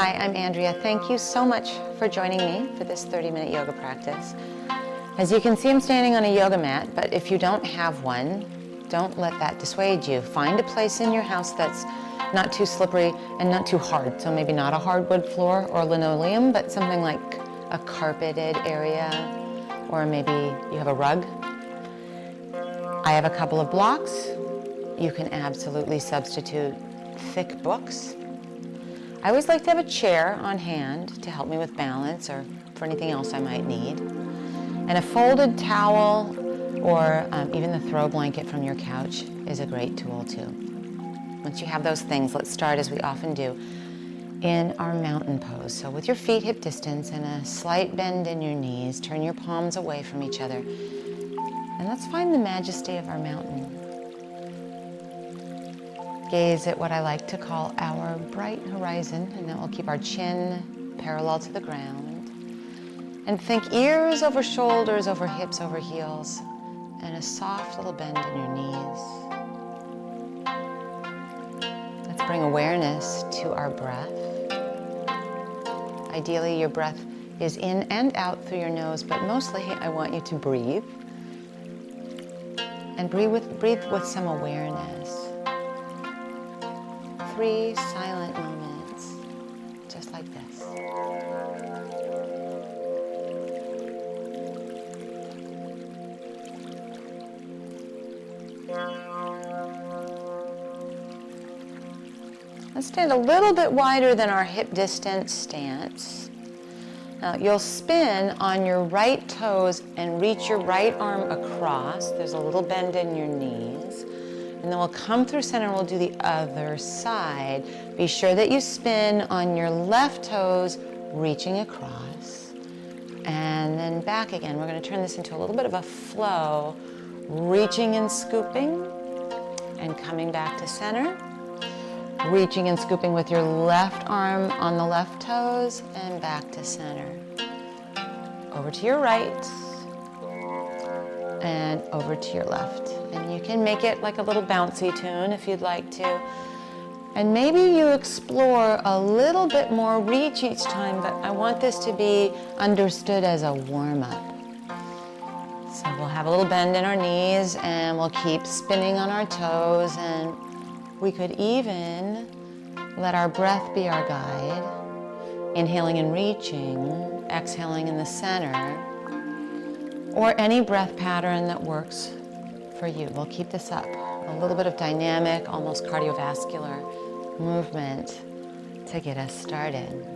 Hi, I'm Andrea. Thank you so much for joining me for this 30-minute yoga practice. As you can see, I'm standing on a yoga mat, but if you don't have one, don't let that dissuade you. Find a place in your house that's not too slippery and not too hard. So maybe not a hardwood floor or linoleum, but something like a carpeted area, or maybe you have a rug. I have a couple of blocks. You can absolutely substitute thick books. I always like to have a chair on hand to help me with balance or for anything else I might need. And a folded towel or even the throw blanket from your couch is a great tool too. Once you have those things, let's start as we often do in our mountain pose. So with your feet hip distance and a slight bend in your knees, turn your palms away from each other. And let's find the majesty of our mountain. Gaze at what I like to call our bright horizon, and that will keep our chin parallel to the ground. And think ears over shoulders, over hips, over heels, and a soft little bend in your knees. Let's bring awareness to our breath. Ideally, your breath is in and out through your nose, but mostly I want you to breathe. And breathe with some awareness. 3 silent moments, just like this. Let's stand a little bit wider than our hip distance stance. Now you'll spin on your right toes and reach your right arm across. There's a little bend in your knees. And then we'll come through center and we'll do the other side. Be sure that you spin on your left toes, reaching across. And then back again. We're going to turn this into a little bit of a flow, reaching and scooping and coming back to center. Reaching and scooping with your left arm on the left toes and back to center. Over to your right and over to your left. And you can make it like a little bouncy tune if you'd like to. And maybe you explore a little bit more reach each time, but I want this to be understood as a warm-up. So we'll have a little bend in our knees and we'll keep spinning on our toes, and we could even let our breath be our guide. Inhaling and reaching, exhaling in the center, or any breath pattern that works for you. We'll keep this up. A little bit of dynamic, almost cardiovascular movement to get us started.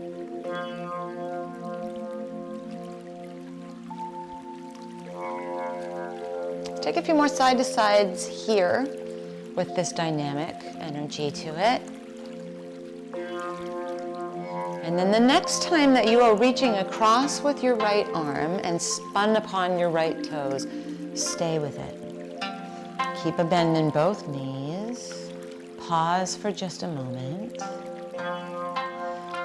Take a few more side to sides here with this dynamic energy to it. And then the next time that you are reaching across with your right arm and spun upon your right toes, stay with it. Keep a bend in both knees. Pause for just a moment.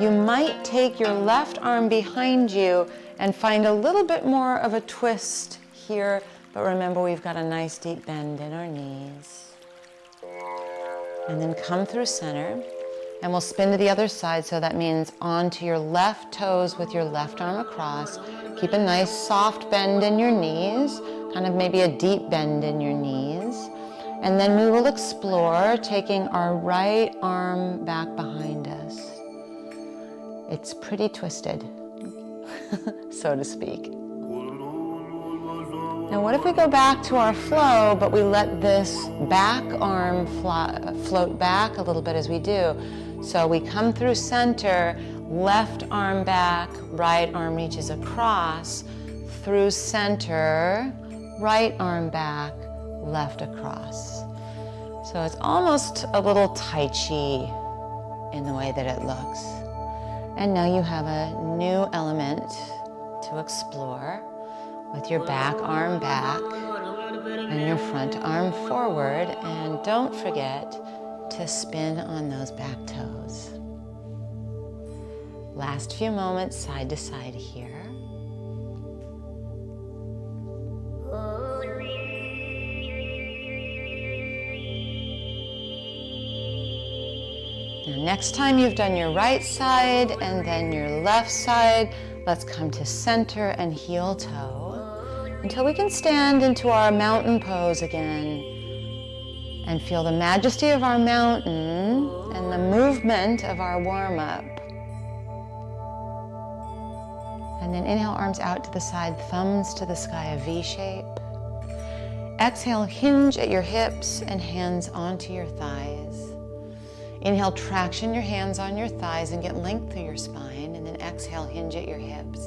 You might take your left arm behind you and find a little bit more of a twist here, but remember we've got a nice deep bend in our knees. And then come through center, and we'll spin to the other side, so that means onto your left toes with your left arm across. Keep a nice soft bend in your knees, kind of maybe a deep bend in your knees. And then we will explore taking our right arm back behind us. It's pretty twisted, so to speak. Now what if we go back to our flow, but we let this back arm float back a little bit as we do. So we come through center, left arm back, right arm reaches across, through center, right arm back, left across. So it's almost a little Tai Chi in the way that it looks. And now you have a new element to explore with your back arm back and your front arm forward. And don't forget to spin on those back toes. Last few moments side to side here. Now, next time you've done your right side and then your left side, let's come to center and heel toe until we can stand into our mountain pose again and feel the majesty of our mountain and the movement of our warm-up. And then inhale, arms out to the side, thumbs to the sky, a V shape. Exhale, hinge at your hips and hands onto your thighs. Inhale, traction your hands on your thighs and get length through your spine. And then exhale, hinge at your hips.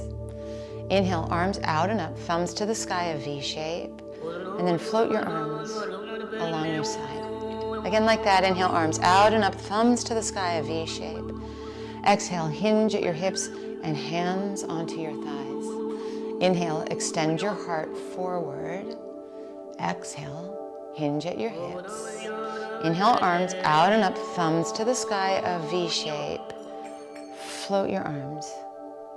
Inhale, arms out and up, thumbs to the sky, a V shape. And then float your arms along your side. Again, like that. Inhale, arms out and up, thumbs to the sky, a V shape. Exhale, hinge at your hips and hands onto your thighs. Inhale, extend your heart forward. Exhale, hinge at your hips. Inhale, arms out and up, thumbs to the sky, a V shape. Float your arms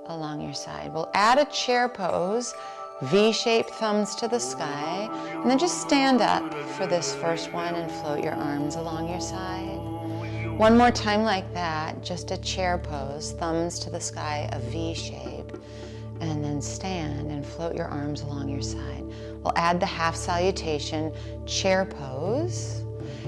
along your side. We'll add a chair pose, V-shaped thumbs to the sky, and then just stand up for this first one and float your arms along your side. One more time like that, just a chair pose, thumbs to the sky, a V shape, and then stand and float your arms along your side. We'll add the half salutation, chair pose,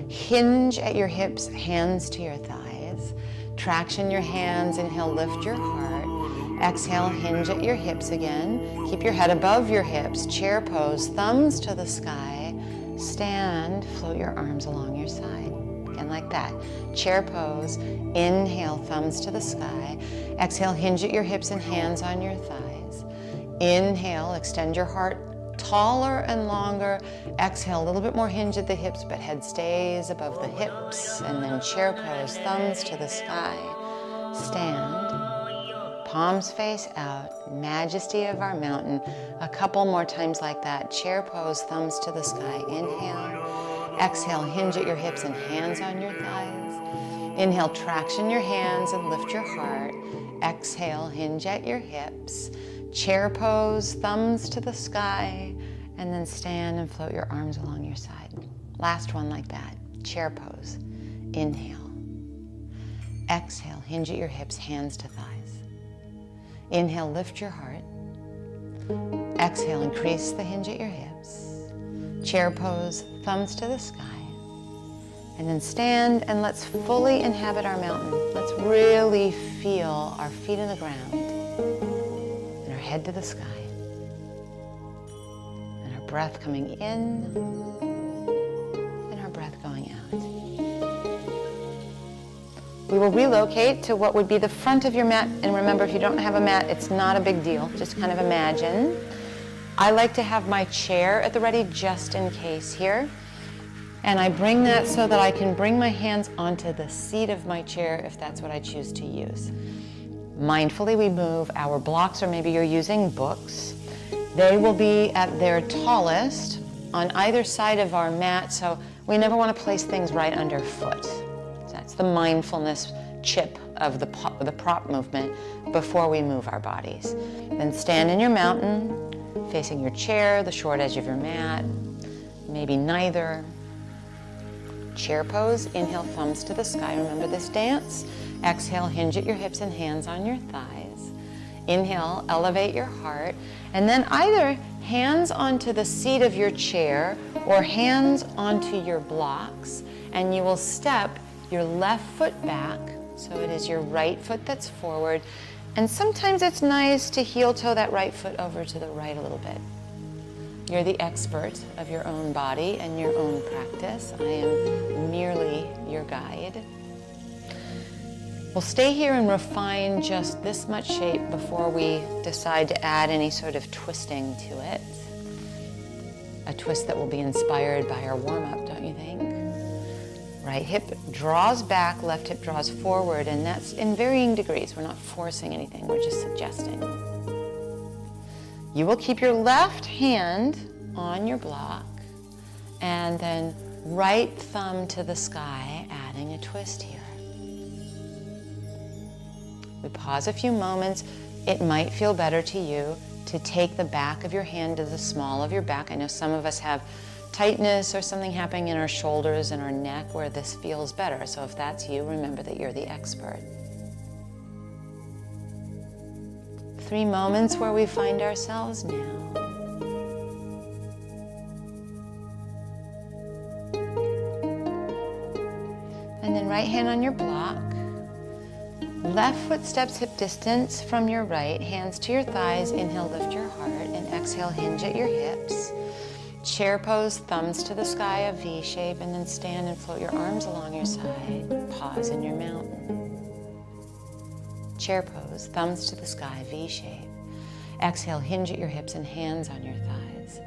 hinge at your hips, hands to your thighs, traction your hands, inhale, lift your heart, exhale, hinge at your hips again, keep your head above your hips, chair pose, thumbs to the sky, stand, float your arms along your side. Again, like that. Chair pose, inhale, thumbs to the sky. Exhale, hinge at your hips and hands on your thighs. Inhale, extend your heart taller and longer. Exhale, a little bit more hinge at the hips, but head stays above the hips. And then chair pose, thumbs to the sky. Stand, palms face out, majesty of our mountain. A couple more times like that. Chair pose, thumbs to the sky. Inhale. Exhale, hinge at your hips and hands on your thighs. Inhale, traction your hands and lift your heart. Exhale, hinge at your hips. Chair pose, thumbs to the sky, and then stand and float your arms along your side. Last one like that. Chair pose. Inhale. Exhale, hinge at your hips, hands to thighs. Inhale, lift your heart. Exhale, increase the hinge at your hips. Chair pose, thumbs to the sky. And then stand and let's fully inhabit our mountain. Let's really feel our feet in the ground and our head to the sky. And our breath coming in and our breath going out. We will relocate to what would be the front of your mat. And remember, if you don't have a mat, it's not a big deal. Just kind of imagine. I like to have my chair at the ready just in case here. And I bring that so that I can bring my hands onto the seat of my chair if that's what I choose to use. Mindfully, we move our blocks, or maybe you're using books. They will be at their tallest on either side of our mat, so we never want to place things right underfoot. That's the mindfulness chip of the prop movement before we move our bodies. Then stand in your mountain, facing your chair, the short edge of your mat, maybe neither. Chair pose, inhale, thumbs to the sky. Remember this dance. Exhale, hinge at your hips and hands on your thighs. Inhale, elevate your heart. And then either hands onto the seat of your chair or hands onto your blocks. And you will step your left foot back. So it is your right foot that's forward. And sometimes it's nice to heel toe that right foot over to the right a little bit. You're the expert of your own body and your own practice. I am merely your guide. We'll stay here and refine just this much shape before we decide to add any sort of twisting to it. A twist that will be inspired by our warm-up, don't you think? Right hip draws back, left hip draws forward, and that's in varying degrees. We're not forcing anything, we're just suggesting. You will keep your left hand on your block and then right thumb to the sky, adding a twist here. We pause a few moments. It might feel better to you to take the back of your hand to the small of your back. I know some of us have tightness or something happening in our shoulders and our neck where this feels better. So if that's you, remember that you're the expert. 3 moments where we find ourselves now. And then right hand on your block. Left foot steps hip distance from your right, hands to your thighs, inhale, lift your heart, and exhale, hinge at your hips. Chair pose, thumbs to the sky, a V shape, and then stand and float your arms along your side. Pause in your mountain. Chair pose, thumbs to the sky, V shape. Exhale, hinge at your hips and hands on your thighs.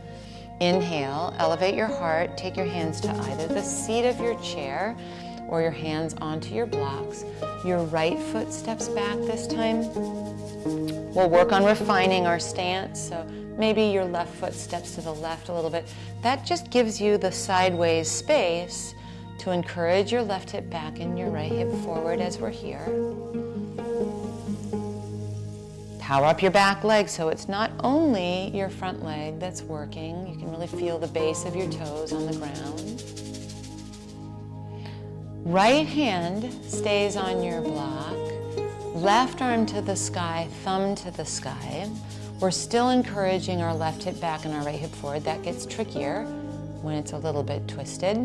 Inhale, elevate your heart, take your hands to either the seat of your chair or your hands onto your blocks. Your right foot steps back this time. We'll work on refining our stance, so maybe your left foot steps to the left a little bit. That just gives you the sideways space to encourage your left hip back and your right hip forward as we're here. Power up your back leg so it's not only your front leg that's working. You can really feel the base of your toes on the ground. Right hand stays on your block, left arm to the sky, thumb to the sky. We're still encouraging our left hip back and our right hip forward. That gets trickier when it's a little bit twisted.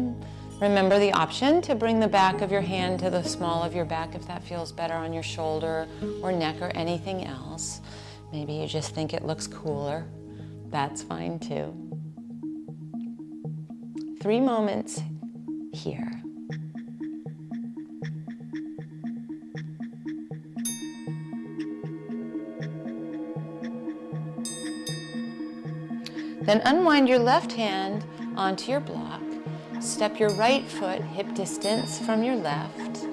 Remember the option to bring the back of your hand to the small of your back if that feels better on your shoulder or neck or anything else. Maybe you just think it looks cooler. That's fine too. 3 moments here. Then unwind your left hand onto your block. Step your right foot hip distance from your left.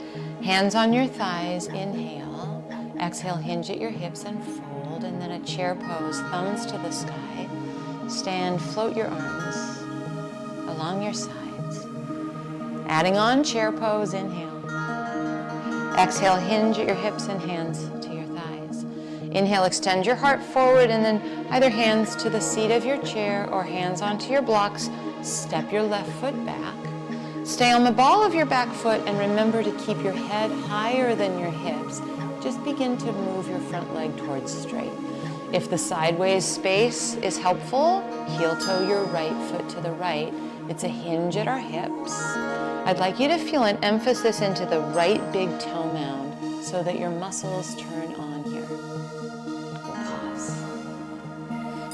Hands on your thighs, inhale. Exhale, hinge at your hips and fold. And then a chair pose, thumbs to the sky. Stand, float your arms along your sides. Adding on chair pose, inhale. Exhale, hinge at your hips and hands to your thighs. Inhale, extend your heart forward and then either hands to the seat of your chair or hands onto your blocks. Step your left foot back. Stay on the ball of your back foot and remember to keep your head higher than your hips. Just begin to move your front leg towards straight. If the sideways space is helpful, heel toe your right foot to the right. It's a hinge at our hips. I'd like you to feel an emphasis into the right big toe mound so that your muscles turn on here. We'll pause.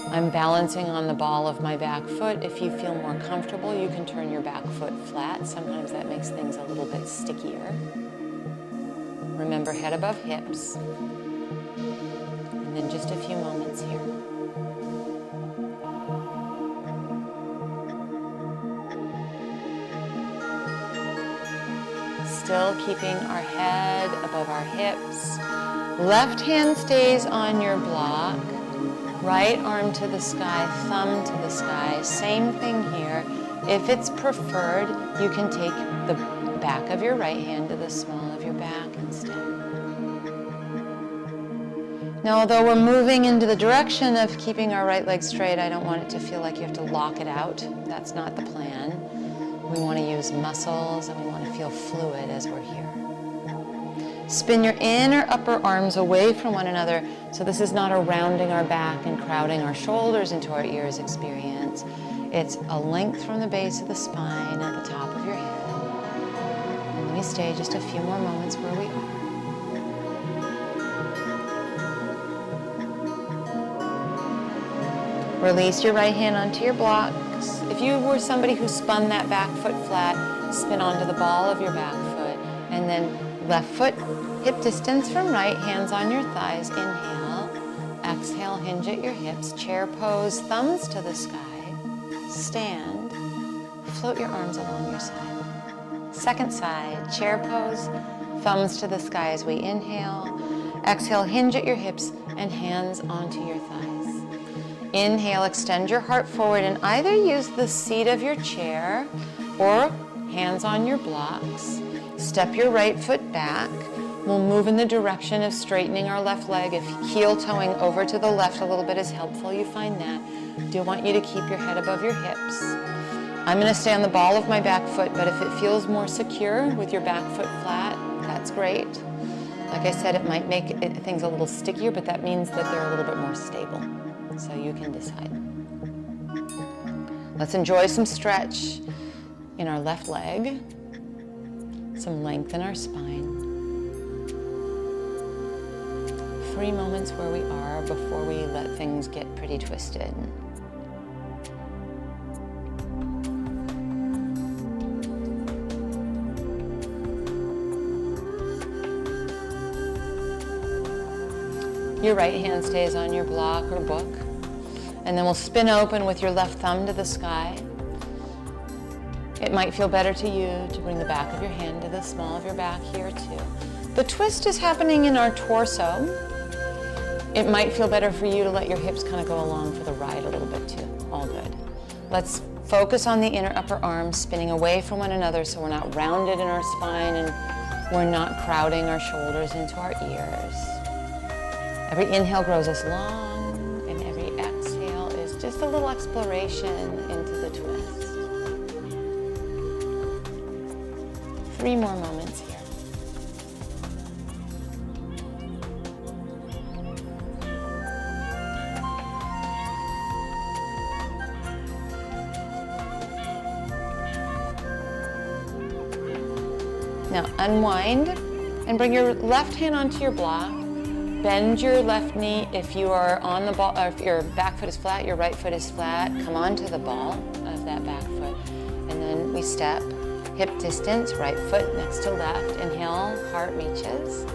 I'm balancing on the ball of my back foot. If you feel more comfortable, you can turn your back foot flat. Sometimes that makes things a little bit stickier. Remember, head above hips. And then just a few moments here. Still keeping our head above our hips. Left hand stays on your block. Right arm to the sky, thumb to the sky. Same thing here. If it's preferred, you can take the back of your right hand to the small of your back instead. Now, although we're moving into the direction of keeping our right leg straight, I don't want it to feel like you have to lock it out. That's not the plan. We want to use muscles and we want to feel fluid as we're here. Spin your inner upper arms away from one another. So this is not a rounding our back and crowding our shoulders into our ears experience. It's a length from the base of the spine at the top of your head. And let me stay just a few more moments where we are. Release your right hand onto your blocks. If you were somebody who spun that back foot flat, spin onto the ball of your back foot. And then left foot, hip distance from right, hands on your thighs. Inhale. Exhale, hinge at your hips. Chair pose, thumbs to the sky. Stand. Float your arms along your side. Second side, chair pose, thumbs to the sky as we inhale. Exhale, hinge at your hips and hands onto your thighs. Inhale, extend your heart forward and either use the seat of your chair or hands on your blocks. Step your right foot back. We'll move in the direction of straightening our left leg. If heel toeing over to the left a little bit is helpful, you find that. Do want you to keep your head above your hips. I'm going to stay on the ball of my back foot, but if it feels more secure with your back foot flat, that's great. Like I said, it might make things a little stickier, but that means that they're a little bit more stable. So you can decide. Let's enjoy some stretch in our left leg, some length in our spine. 3 moments where we are before we let things get pretty twisted. Your right hand stays on your block or book, and then we'll spin open with your left thumb to the sky. It might feel better to you to bring the back of your hand to the small of your back here too. The twist is happening in our torso. It might feel better for you to let your hips kind of go along for the ride a little bit too. All good. Let's focus on the inner upper arms spinning away from one another so we're not rounded in our spine and we're not crowding our shoulders into our ears. Every inhale grows us long, and every exhale is just a little exploration into the twist. 3 more moments here. Now unwind and bring your left hand onto your block. Bend your left knee if you are on the ball, or if your back foot is flat, your right foot is flat. Come onto the ball of that back foot. And then we step, hip distance, right foot next to left. Inhale, heart reaches.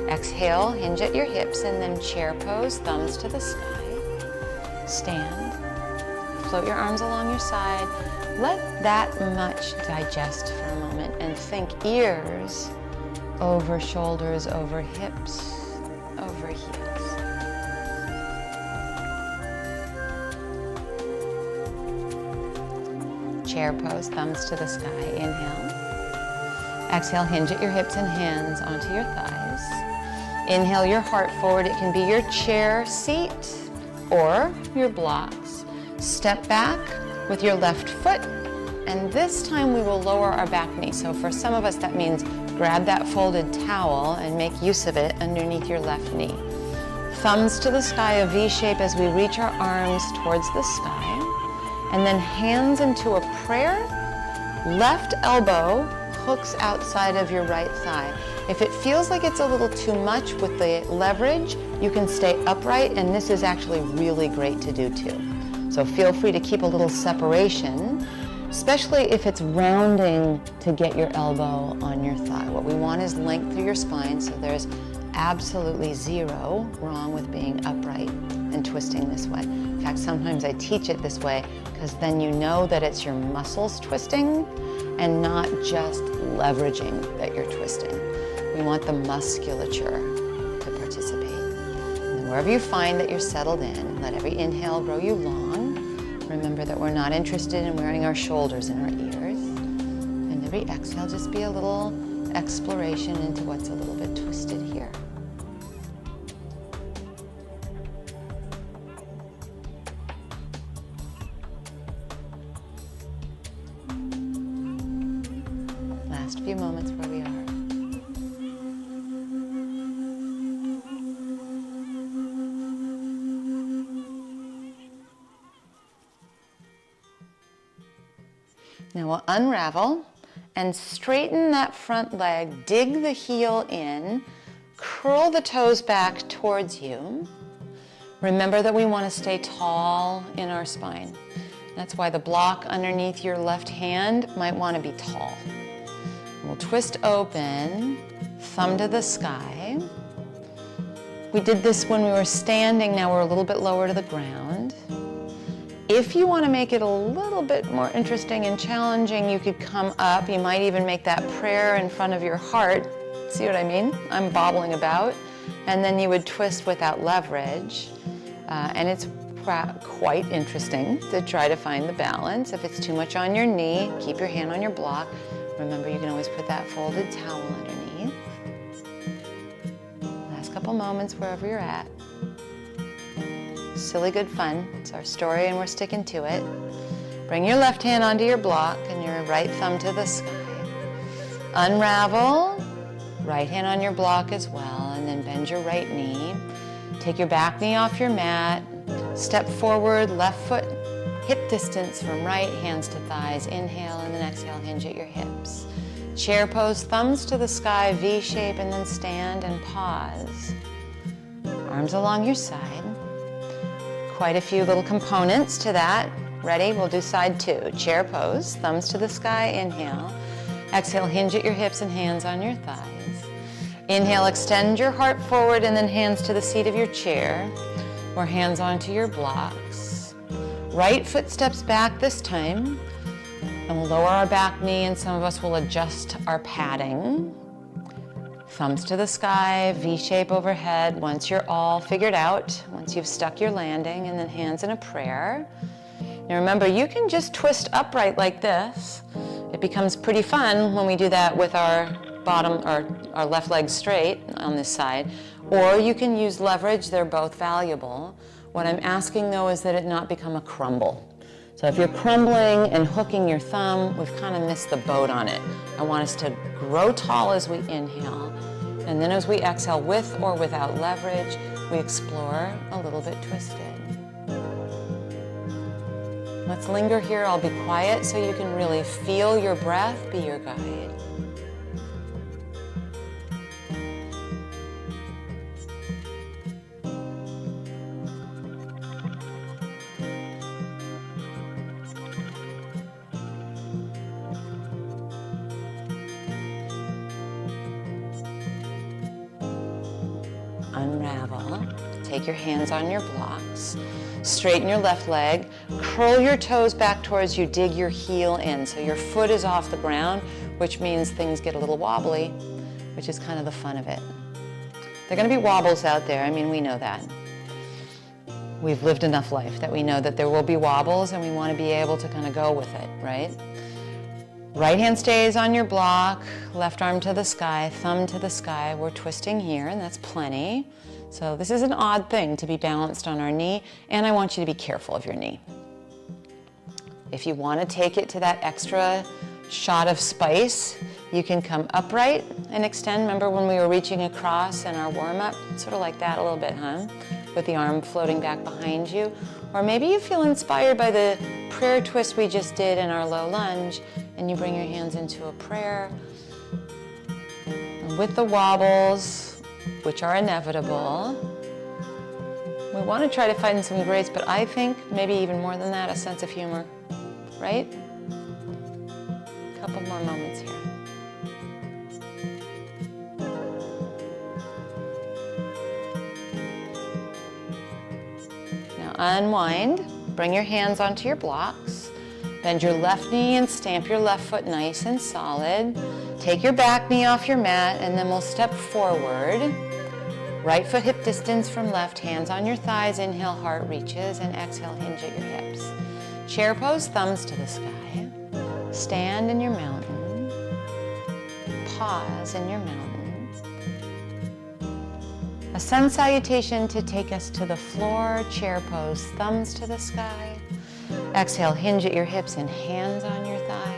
Exhale, hinge at your hips, and then chair pose, thumbs to the sky. Stand. Float your arms along your side. Let that much digest for a moment and think ears over shoulders, over hips, over heels. Chair pose, thumbs to the sky. Inhale. Exhale, hinge at your hips and hands onto your thighs. Inhale your heart forward. It can be your chair seat or your blocks. Step back with your left foot, and this time we will lower our back knee. So for some of us that means grab that folded towel and make use of it underneath your left knee. Thumbs to the sky, a V shape as we reach our arms towards the sky. And then hands into a prayer. Left elbow hooks outside of your right thigh. If it feels like it's a little too much with the leverage, you can stay upright, and this is actually really great to do too. So feel free to keep a little separation, especially if it's rounding to get your elbow on your thigh. What we want is length through your spine, so there's absolutely zero wrong with being upright and twisting this way. In fact, sometimes I teach it this way because then you know that it's your muscles twisting and not just leveraging that you're twisting. We want the musculature to participate. And wherever you find that you're settled in, let every inhale grow you long. Remember that we're not interested in wearing our shoulders in our ears. And every exhale, just be a little exploration into what's a little bit twisted here. Last few moments where we are. Now we'll unravel and straighten that front leg, dig the heel in, curl the toes back towards you. Remember that we want to stay tall in our spine. That's why the block underneath your left hand might want to be tall. We'll twist open, thumb to the sky. We did this when we were standing, now we're a little bit lower to the ground. If you want to make it a little bit more interesting and challenging, you could come up. You might even make that prayer in front of your heart. See what I mean? I'm bobbling about. And then you would twist without leverage. And it's quite interesting to try to find the balance. If it's too much on your knee, keep your hand on your block. Remember, you can always put that folded towel underneath. Last couple moments wherever you're at. Silly good fun. It's our story and we're sticking to it. Bring your left hand onto your block and your right thumb to the sky. Unravel, right hand on your block as well, and then bend your right knee. Take your back knee off your mat. Step forward, left foot hip distance from right, hands to thighs. Inhale, and then exhale, hinge at your hips. Chair pose, thumbs to the sky, V shape, and then stand and pause. Arms along your side. Quite a few little components to that. Ready? We'll do side 2. Chair pose, thumbs to the sky, inhale. Exhale, hinge at your hips and hands on your thighs. Inhale, extend your heart forward and then hands to the seat of your chair or hands onto your blocks. Right foot steps back this time, and we'll lower our back knee, and some of us will adjust our padding. Thumbs to the sky, V shape overhead. Once you're all figured out, once you've stuck your landing, and then hands in a prayer. Now remember, you can just twist upright like this. It becomes pretty fun when we do that with our bottom, our left leg straight on this side. Or you can use leverage, they're both valuable. What I'm asking though is that it not become a crumble. So if you're crumbling and hooking your thumb, we've kind of missed the boat on it. I want us to grow tall as we inhale, and then as we exhale with or without leverage, we explore a little bit twisted. Let's linger here. I'll be quiet so you can really feel your breath be your guide. Unravel. Take your hands on your blocks. Straighten your left leg. Curl your toes back towards you. Dig your heel in. So your foot is off the ground, which means things get a little wobbly, which is kind of the fun of it. There are going to be wobbles out there. I mean, we know that. We've lived enough life that we know that there will be wobbles, and we want to be able to kind of go with it, right? Right hand stays on your block, left arm to the sky, thumb to the sky. We're twisting here, and that's plenty. So this is an odd thing to be balanced on our knee, and I want you to be careful of your knee. If you want to take it to that extra shot of spice, you can come upright and extend. Remember when we were reaching across in our warm-up? Sort of like that a little bit, huh? With the arm floating back behind you. Or maybe you feel inspired by the prayer twist we just did in our low lunge, and you bring your hands into a prayer. And with the wobbles, which are inevitable, we want to try to find some grace, but I think maybe even more than that, a sense of humor, right? A couple more moments here. Now unwind, bring your hands onto your blocks, bend your left knee and stamp your left foot nice and solid. Take your back knee off your mat, and then we'll step forward. Right foot hip distance from left, hands on your thighs. Inhale, heart reaches, and exhale, hinge at your hips. Chair pose, thumbs to the sky. Stand in your mountain. Pause in your mountain. A sun salutation to take us to the floor. Chair pose, thumbs to the sky. Exhale, hinge at your hips and hands on your thighs.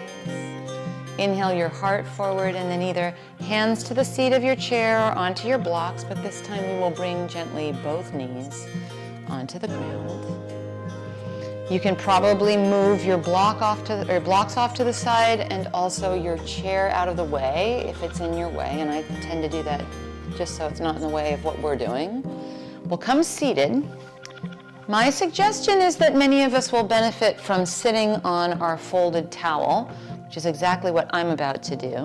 Inhale your heart forward, and then either hands to the seat of your chair or onto your blocks, but this time we will bring gently both knees onto the ground. You can probably move your blocks off to the side, and also your chair out of the way if it's in your way, and I tend to do that just so it's not in the way of what we're doing. We'll come seated. My suggestion is that many of us will benefit from sitting on our folded towel, which is exactly what I'm about to do.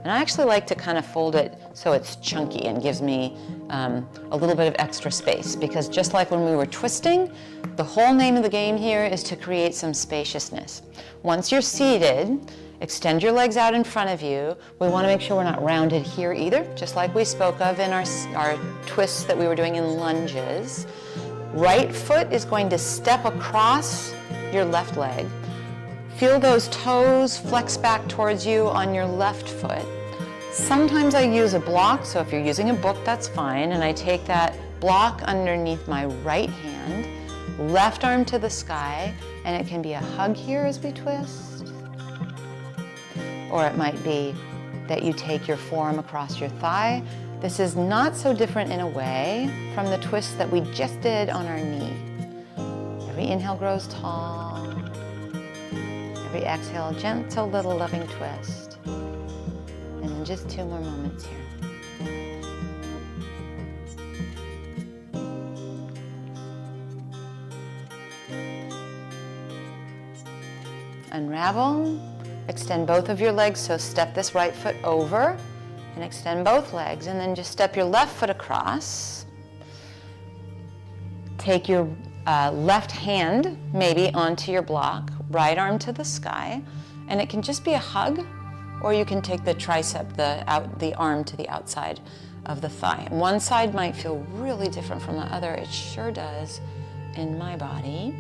And I actually like to kind of fold it so it's chunky and gives me a little bit of extra space, because just like when we were twisting, the whole name of the game here is to create some spaciousness. Once you're seated, extend your legs out in front of you. We want to make sure we're not rounded here either, just like we spoke of in our twists that we were doing in lunges. Right foot is going to step across your left leg. Feel those toes flex back towards you on your left foot. Sometimes I use a block, so if you're using a book, that's fine, and I take that block underneath my right hand, left arm to the sky, And it can be a hug here as we twist, or it might be that you take your forearm across your thigh. This is not so different in a way from the twist that we just did on our knee. Every inhale grows tall. Every exhale, gentle little loving twist. And then just 2 more moments here. Unravel, extend both of your legs, so step this right foot over and extend both legs, and then just step your left foot across. Take your left hand maybe onto your block, right arm to the sky, and it can just be a hug, or you can take the tricep, the arm to the outside of the thigh. One side might feel really different from the other. It sure does in my body.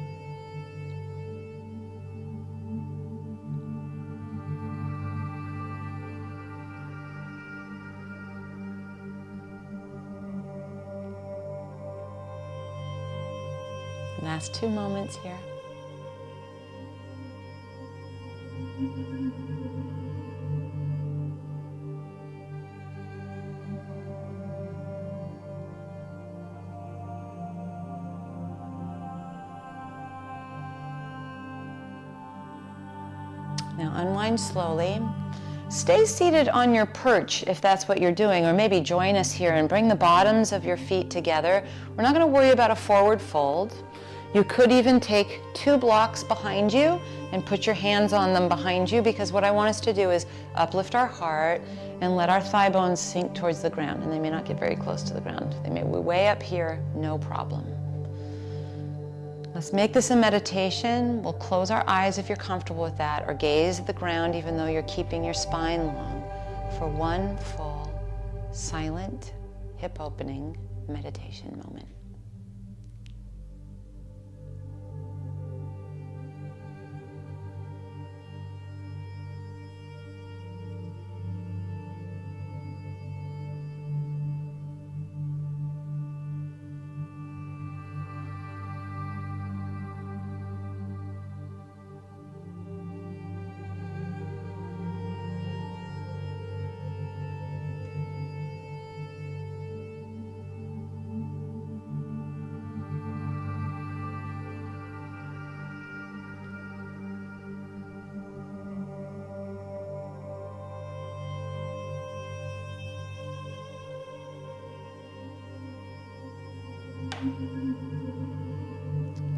Last 2 moments here. Now unwind slowly. Stay seated on your perch if that's what you're doing, or maybe join us here and bring the bottoms of your feet together. We're not going to worry about a forward fold. You could even take 2 blocks behind you and put your hands on them behind you, because what I want us to do is uplift our heart and let our thigh bones sink towards the ground. And they may not get very close to the ground. They may be way up here, no problem. Let's make this a meditation. We'll close our eyes if you're comfortable with that, or gaze at the ground even though you're keeping your spine long, for one full, silent, hip opening meditation moment.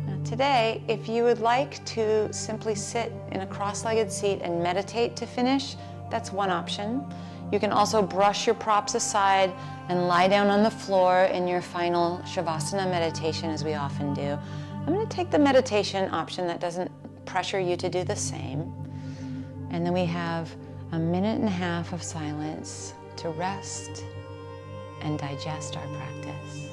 Now today, if you would like to simply sit in a cross-legged seat and meditate to finish, that's one option. You can also brush your props aside and lie down on the floor in your final Shavasana meditation, as we often do. I'm going to take the meditation option that doesn't pressure you to do the same. And then we have 1.5 minutes of silence to rest and digest our practice.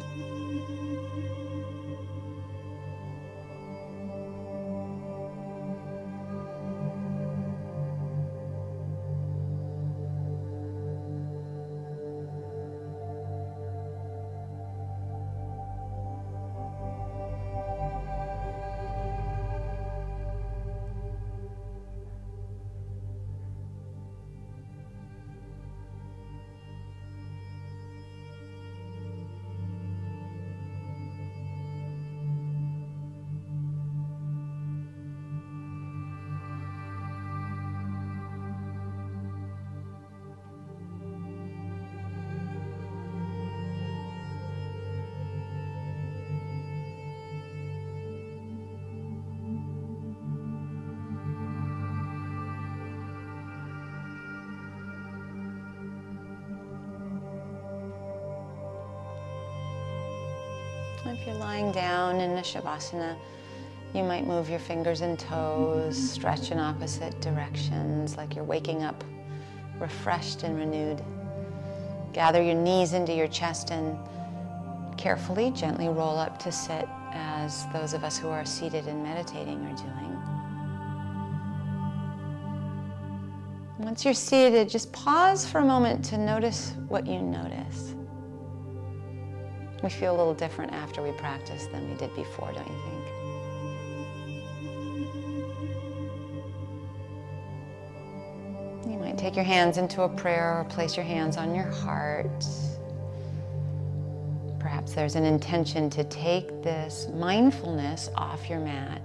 If you're lying down in a Shavasana, you might move your fingers and toes, stretch in opposite directions, like you're waking up refreshed and renewed. Gather your knees into your chest and carefully, gently roll up to sit, as those of us who are seated and meditating are doing. Once you're seated, just pause for a moment to notice what you notice. We feel a little different after we practice than we did before, don't you think? might take your hands into a prayer or place your hands on your heart. Perhaps there's an intention to take this mindfulness off your mat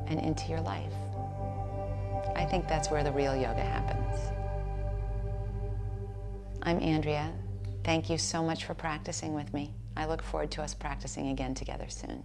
and into your life. I think that's where the real yoga happens. I'm Andrea. Thank you so much for practicing with me. I look forward to us practicing again together soon.